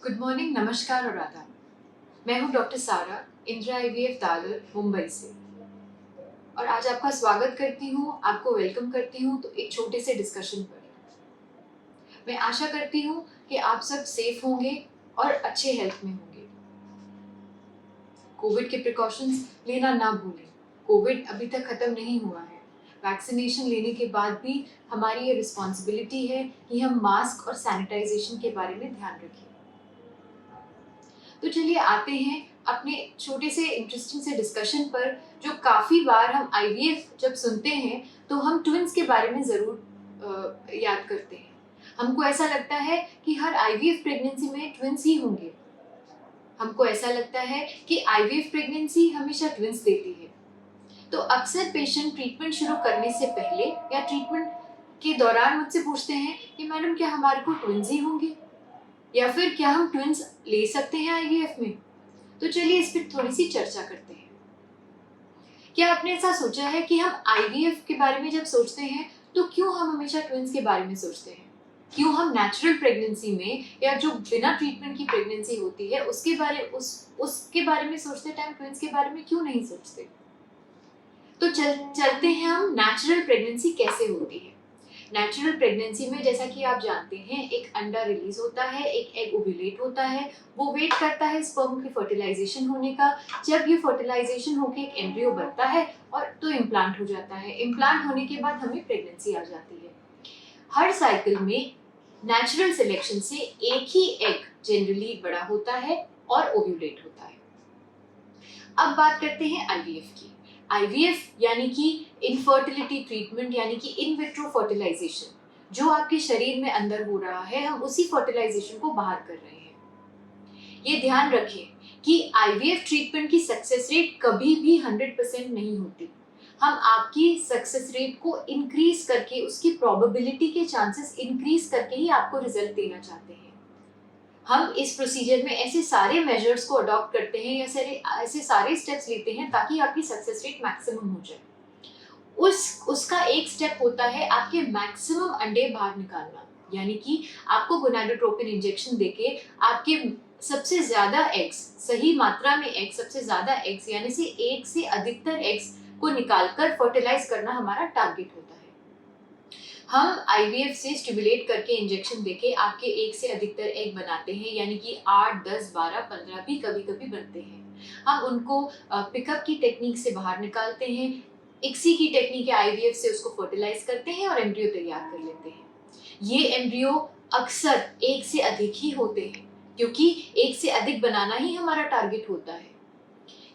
Good morning, नमस्कार और आदाब। मैं हूं डॉक्टर सारा, इंदिरा आईवीएफ दादर, मुंबई से। और आज आपका स्वागत करती हूं, आपको वेलकम करती हूं तो एक छोटे से डिस्कशन पर। मैं आशा करती हूं कि आप सब सेफ होंगे और अच्छे हेल्थ में होंगे। कोविड के प्रिकॉशंस लेना ना भूलें। कोविड अभी तक खत्म नहीं हुआ है। वैक्सीनेशन लेने के बाद भी हमारी ये रिस्पॉन्सिबिलिटी है कि हम मास्क और सैनिटाइजेशन के बारे में ध्यान रखें। तो चलिए आते हैं अपने छोटे से इंटरेस्टिंग से डिस्कशन पर। जो काफ़ी बार हम आईवीएफ जब सुनते हैं तो हम ट्विंस के बारे में ज़रूर याद करते हैं। हमको ऐसा लगता है कि हर आईवीएफ प्रेगनेंसी में ट्विंस ही होंगे। हमको ऐसा लगता है कि आईवीएफ प्रेगनेंसी हमेशा ट्विंस देती है। तो अक्सर पेशेंट ट्रीटमेंट शुरू करने से पहले या ट्रीटमेंट के दौरान मुझसे पूछते हैं कि मैडम क्या हमारे को ट्विंस ही होंगे, या फिर क्या हम ट्विंस ले सकते हैं आईवीएफ में। तो चलिए इस पर थोड़ी सी चर्चा करते हैं। क्या आपने ऐसा सोचा है कि हम आईवीएफ के बारे में जब सोचते हैं तो क्यों हम हमेशा ट्विंस के बारे में सोचते हैं? क्यों हम नेचुरल प्रेगनेंसी में या जो बिना ट्रीटमेंट की प्रेगनेंसी होती है उसके बारे में सोचते टाइम ट्विंस के बारे में क्यों नहीं सोचते? तो चलते हैं हम नेचुरल प्रेगनेंसी कैसे होती है। नेचुरल प्रेगनेंसी में जैसा कि आप जानते हैं एक अंडा रिलीज होता है, एक एग ओव्यूलेट होता है, वो वेट करता है स्पर्म की फर्टिलाइजेशन होने का। जब ये फर्टिलाइजेशन होके एक एम्ब्रियो बनता है और तो इम्प्लांट हो जाता है। इम्प्लांट होने के बाद हमें प्रेगनेंसी आ जाती है। हर साइकिल में नेचुरल सिलेक्शन से एक ही एग जनरली बड़ा होता है और ओव्यूलेट होता है। अब बात करते हैं आईवीएफ की। आईवीएफ यानी कि इनफर्टिलिटी ट्रीटमेंट, यानी कि इन विट्रो फर्टिलाइजेशन। जो आपके शरीर में अंदर हो रहा है, हम उसी फर्टिलाइजेशन को बाहर कर रहे हैं। ये ध्यान रखें कि आईवीएफ ट्रीटमेंट की सक्सेस रेट कभी भी 100% नहीं होती। हम आपकी सक्सेस रेट को इंक्रीज करके, उसकी प्रोबेबिलिटी के चांसेस इंक्रीज करके ही आपको रिजल्ट देना चाहते हैं। हम इस प्रोसीजर में ऐसे सारे मेजर्स को अडॉप्ट करते हैं या ऐसे सारे स्टेप्स लेते हैं ताकि आपकी सक्सेस रेट मैक्सिमम हो जाए। उसका एक स्टेप होता है आपके मैक्सिमम अंडे बाहर निकालना, यानी कि आपको गोनाडोट्रोपिन इंजेक्शन देके आपके सबसे ज्यादा एग्स, सही मात्रा में एग्स, सबसे ज्यादा एग्स यानी से एक से अधिकतर एग्स को निकालकर फर्टिलाइज करना हमारा टारगेट होता है। हम आईवीएफ से स्टिमुलेट करके इंजेक्शन देके आपके एक से अधिकतर एग बनाते हैं, यानी कि 8, 10, 12, 15 भी कभी कभी बनते हैं। हम उनको पिकअप की टेक्निक से बाहर निकालते हैं, इक्सी की टेक्निक है आईवीएफ से उसको फर्टिलाइज करते हैं और एम्ब्रियो तैयार कर लेते हैं। ये एम्ब्रियो अक्सर एक से अधिक ही होते हैं, क्योंकि एक से अधिक बनाना ही हमारा टारगेट होता है।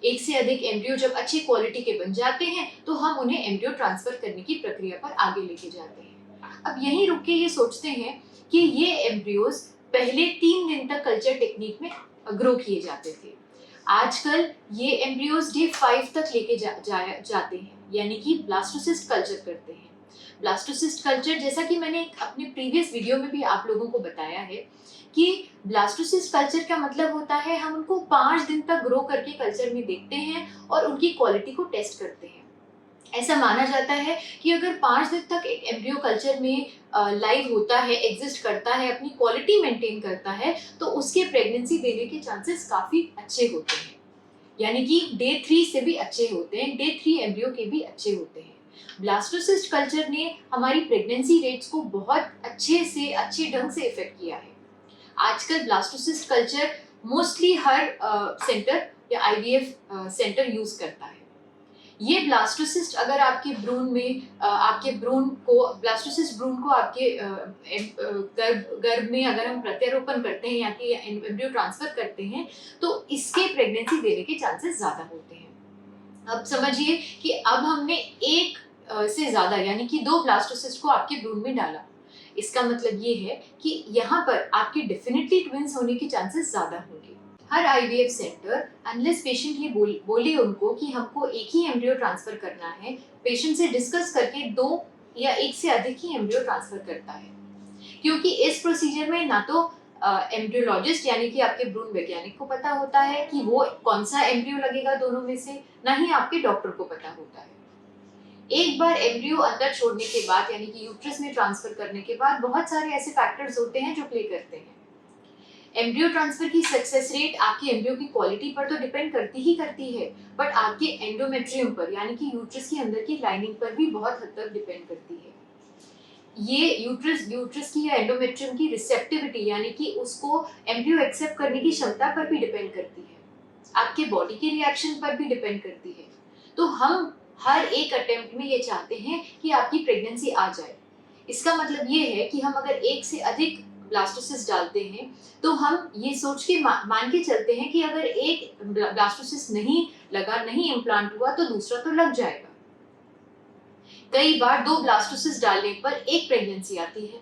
एक से अधिक एम्ब्रियो जब अच्छी क्वालिटी के बन जाते हैं तो हम उन्हें एम्ब्रियो ट्रांसफर करने की प्रक्रिया पर आगे लेके जाते हैं। अब यहीं रुक के ये सोचते हैं कि ये एम्ब्रियोज पहले 3 दिन तक कल्चर टेक्निक में ग्रो किए जाते थे। आजकल ये एम्ब्रियोज डे 5 तक लेके जाते हैं, यानी कि ब्लास्टोसिस्ट कल्चर करते हैं। ब्लास्टोसिस्ट कल्चर, जैसा कि मैंने अपने प्रीवियस वीडियो में भी आप लोगों को बताया है कि ब्लास्टोसिस्ट कल्चर का मतलब होता है हम उनको 5 दिन तक ग्रो करके कल्चर में देखते हैं और उनकी क्वालिटी को टेस्ट करते हैं। ऐसा माना जाता है कि अगर 5 दिन तक एक एम्ब्रियो कल्चर में लाइव होता है, एग्जिस्ट करता है, अपनी क्वालिटी मेंटेन करता है, तो उसके प्रेगनेंसी देने के चांसेस काफी अच्छे होते हैं। यानी कि डे 3 से भी अच्छे होते हैं, डे 3 एम्ब्रियो के भी अच्छे होते हैं। ब्लास्टोसिस्ट कल्चर ने हमारी प्रेगनेंसी रेट्स को बहुत अच्छे ढंग से इफेक्ट किया है। आजकल ब्लास्टोसिस्ट कल्चर मोस्टली हर सेंटर या आईवीएफ सेंटर यूज करता है। ये ब्लास्टोसिस्ट अगर आपके भ्रूण में आपके भ्रूण को ब्लास्टोसिस्ट भ्रूण को आपके गर्भ में अगर हम प्रत्यारोपण करते हैं या कि एम्ब्रियो ट्रांसफर करते हैं तो इसके प्रेगनेंसी देने के चांसेस ज्यादा होते हैं। अब समझिए कि अब हमने एक से ज्यादा यानी कि 2 ब्लास्टोसिस्ट को आपके भ्रूण में डाला। इसका मतलब ये है कि यहाँ पर आपके डेफिनेटली ट्विंस होने के चांसेस ज्यादा होंगे। हर आईवीएफ सेंटर, अनलेस पेशेंट ये बोले उनको कि हमको एक ही एम्ब्रियो ट्रांसफर करना है, पेशेंट से डिस्कस करके 2 या एक से अधिक ही एम्ब्रियो ट्रांसफर करता है। क्योंकि इस प्रोसीजर में ना तो एम्ब्रियोलॉजिस्ट यानी कि आपके भ्रूण वैज्ञानिक को पता होता है कि वो कौन सा एम्ब्रियो लगेगा दोनों में से, ना ही आपके डॉक्टर को पता होता है। एक बार एम्ब्रियो अंदर छोड़ने के बाद यानी कि यूट्रस में ट्रांसफर करने के बाद बहुत सारे ऐसे फैक्टर्स होते हैं जो प्ले करते हैं। एम्ब्रियो ट्रांसफर की सक्सेस रेट आपके एम्ब्रियो की क्वालिटी पर तो डिपेंड करती है, बट आपके एंडोमेट्रियम पर यानी कि यूट्रस के अंदर की लाइनिंग पर भी बहुत हद तक डिपेंड करती है। ये यूट्रस की या एंडोमेट्रियम की रिसेप्टिविटी यानी कि उसको एम्ब्रियो एक्सेप्ट करने की क्षमता पर भी डिपेंड करती है, आपके बॉडी के रिएक्शन पर भी डिपेंड करती है। तो हम हर एक अटेम्प्ट में ये चाहते हैं कि आपकी प्रेगनेंसी आ जाए। इसका मतलब ये है कि हम अगर एक से अधिक ब्लास्टोसिस्ट डालते हैं तो हम ये सोच के मान के चलते हैं कि अगर एक ब्लास्टोसिस्ट नहीं इम्प्लांट हुआ तो दूसरा तो लग जाएगा। कई बार 2 ब्लास्टोसिस्ट डालने पर एक प्रेगनेंसी आती है,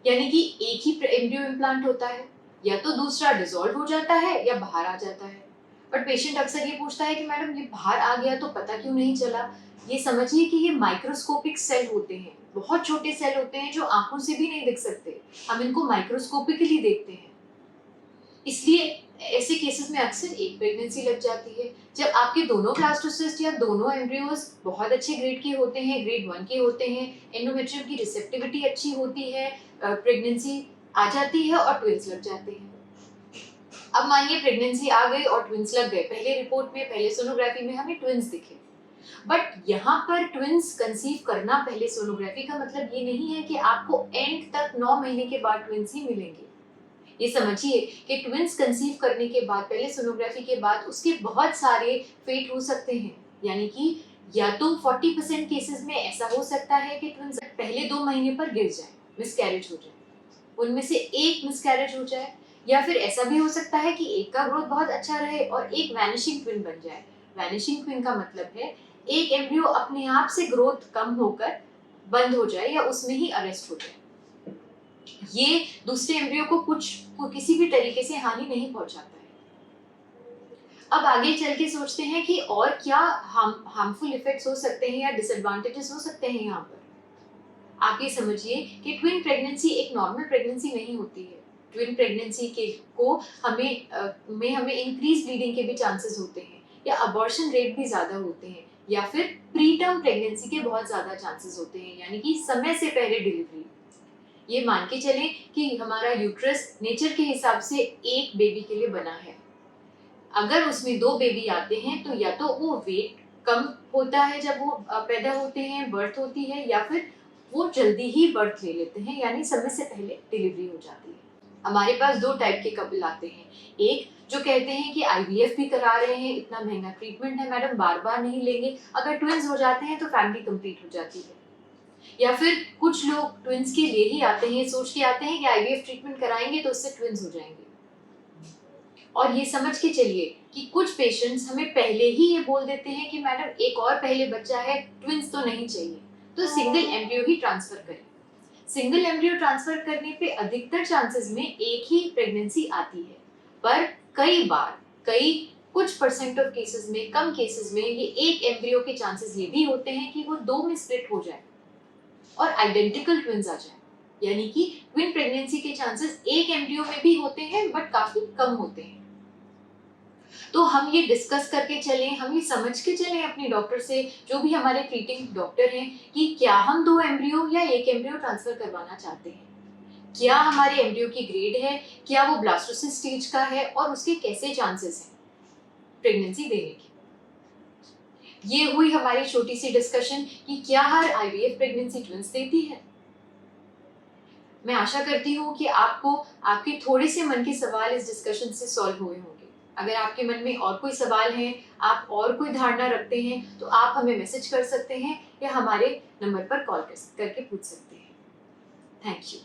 यानी कि एक ही एम्ब्रियो इम्प्लांट होता है, या तो दूसरा डिसॉल्व हो जाता है या बाहर आ जाता है। बट पेशेंट अक्सर ये पूछता है कि मैडम ये बाहर आ गया तो पता क्यों नहीं चला। ये समझिए कि ये माइक्रोस्कोपिक सेल होते हैं, बहुत छोटे सेल होते हैं जो आंखों से भी नहीं दिख सकते, हम इनको माइक्रोस्कोपिकली देखते हैं। इसलिए ऐसे केसेस में अक्सर एक प्रेगनेंसी लग जाती है। जब आपके दोनों ब्लास्टोसिस्ट या दोनों एम्ब्रियोज बहुत अच्छे ग्रेड के होते हैं, ग्रेड 1 के होते हैं, एंडोमेट्रियम की रिसेप्टिविटी अच्छी होती है, प्रेगनेंसी आ जाती है और ट्विंस लग जाते हैं। अब मानिए प्रेगनेंसी आ गई और ट्विंस लग गए, पहले रिपोर्ट में, पहले सोनोग्राफी में हमें ट्विंस दिखे। बट यहाँ पर ट्विंस कंसीव करना पहले सोनोग्राफी का मतलब ये नहीं है कि आपको एंड तक 9 महीने के बाद ट्विंस ही मिलेंगे। ये समझिए कि ट्विंस कंसीव करने के बाद, पहले सोनोग्राफी के बाद उसके बहुत सारे फेट हो सकते हैं, यानी कि या तो 40% केसेस में ऐसा हो सकता है कि ट्विंस पहले 2 महीने पर गिर जाए, मिसकैरेज हो जाए, उनमें से एक मिसकैरेज हो जाए, या फिर ऐसा भी हो सकता है कि एक का ग्रोथ बहुत अच्छा रहे और एक वैनिशिंग ट्विन बन जाए। वैनिशिंग ट्विन का मतलब है एक एम्ब्रियो अपने आप से ग्रोथ कम होकर बंद हो जाए या उसमें ही अरेस्ट हो जाए। ये दूसरे एम्ब्रियो को किसी भी तरीके से हानि नहीं पहुंचाता है। अब आगे चल के सोचते हैं कि और क्या हार्मफुल इफेक्ट्स हो सकते हैं या डिसएडवांटेजेस हो सकते हैं। यहाँ पर आप ये समझिए कि ट्विन प्रेगनेंसी एक नॉर्मल प्रेगनेंसी नहीं होती है। ट्विन प्रेगनेंसी के को हमें इंक्रीज ब्लीडिंग के भी चांसेस होते हैं, या अबॉर्शन रेट भी ज्यादा होते हैं, या फिर प्री टर्म प्रेगनेंसी के बहुत ज्यादा चांसेस होते हैं, यानी कि समय से पहले डिलीवरी। ये मान के चले कि हमारा यूट्रस नेचर के हिसाब से एक बेबी के लिए बना है। अगर उसमें 2 बेबी आते हैं तो या तो वो वेट कम होता है जब वो पैदा होते हैं, बर्थ होती है, या फिर वो जल्दी ही बर्थ ले लेते हैं, यानी समय से पहले डिलीवरी हो जाती है। हमारे पास 2 टाइप के कपल आते हैं। एक जो कहते हैं कि आईवीएफ भी करा रहे हैं, इतना महंगा ट्रीटमेंट है मैडम, बार बार नहीं लेंगे, अगर ट्विंस हो जाते हैं तो फैमिली कंप्लीट हो जाती है। या फिर कुछ लोग ट्विंस के लिए ही आते हैं, सोच के आते हैं कि आईवीएफ ट्रीटमेंट कराएंगे तो उससे ट्विंस हो जाएंगे। और ये समझ के चलिए कि कुछ पेशेंट्स हमें पहले ही ये बोल देते हैं कि मैडम एक और पहले बच्चा है, ट्विंस तो नहीं चाहिए, तो सिंगल एम्ब्रियो ही ट्रांसफर करें। सिंगल एम्ब्रियो ट्रांसफर करने पे अधिकतर चांसेस में एक ही प्रेगनेंसी आती है, पर कुछ परसेंट ऑफ केसेस में, कम केसेस में ये एक एम्ब्रियो के चांसेस ये भी होते हैं कि वो 2 में स्प्लिट हो जाए और आइडेंटिकल ट्विंस आ जाए, यानी कि ट्विन प्रेगनेंसी के चांसेस एक एम्ब्रियो में भी होते हैं बट काफी कम होते हैं। तो हम ये डिस्कस करके चलें, हम ये समझ के चलें अपने डॉक्टर से, जो भी हमारे ट्रीटिंग डॉक्टर हैं, कि क्या हम 2 एम्ब्रियो या एक एम्ब्रियो ट्रांसफर करवाना चाहते हैं, क्या हमारे एम्ब्रियो की ग्रेड है, क्या वो ब्लास्टोसिस स्टेज का है और उसके कैसे चांसेस हैं प्रेगनेंसी देने की। ये हुई हमारी छोटी सी डिस्कशन कि क्या हर आईवीएफ प्रेगनेंसी ट्विंस देती है। मैं आशा करती हूँ कि आपको आपके थोड़े से मन के सवाल इस डिस्कशन से सॉल्व हुए होंगे। अगर आपके मन में और कोई सवाल है, आप और कोई धारणा रखते हैं, तो आप हमें मैसेज कर सकते हैं या हमारे नंबर पर कॉल करके पूछ सकते हैं। Thank you.